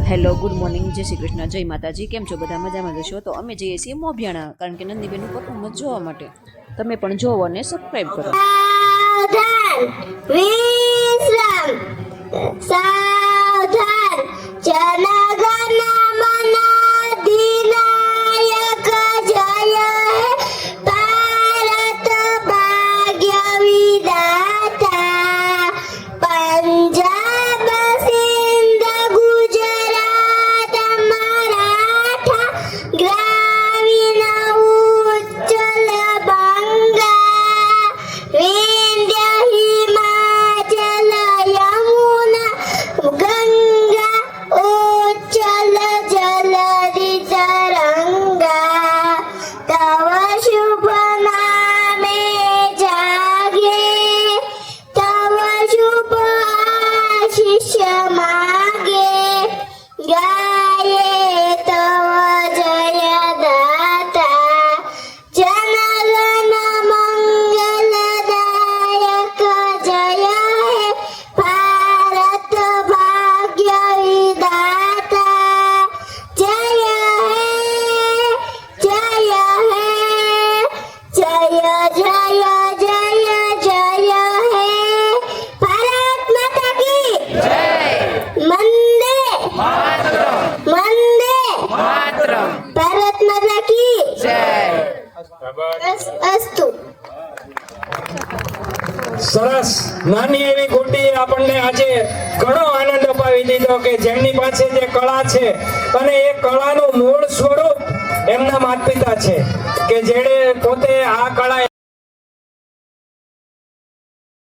Hello, good morning, જય શ્રી કૃષ્ણ, જય માતાજી. કેમ છો બધા? મજામાં જશો? તો અમે જઈએ છીએ મોભિયાણા, કારણ કે નંદીબેનનું પરફોર્મન્સ જોવા માટે. તમે પણ જોવો અને સબસ્ક્રાઈબ કરો. સાવધાન જનગણ મન અધિનાયક જય હે ભારત ભાગ્ય વિધાતા પંજાબ સિંધ ગુજરાત મરાઠા દ્રાવિડ ઉચ્ચલ બંગા વિંધ્ય હિમાચલ યમુના ગંગા ઉચ્ચલ જલધિ તરંગા તવ શુભ નામે જાગે તવ શુભ આશીષ માગે ગાયે તવ જય દાતા જનગણ મંગલદાયક જય હે ભારત ભાગ્ય વિધાતા જય હે જય હે જય જય જય જય હે ભારત માતા કી જય વંદે વંદે ભારત માતા કી જય અસ્તુ. સરસ. નાની એવી ગુડ્ડીએ આપણને આજે ઘણો આનંદ અપાવી દીધો કે જેમની પાસે જે કળા છે અને એ કળાનું મૂળ સ્વરૂપ એમના માતા પિતા છે કે જેણે પોતે આ કળા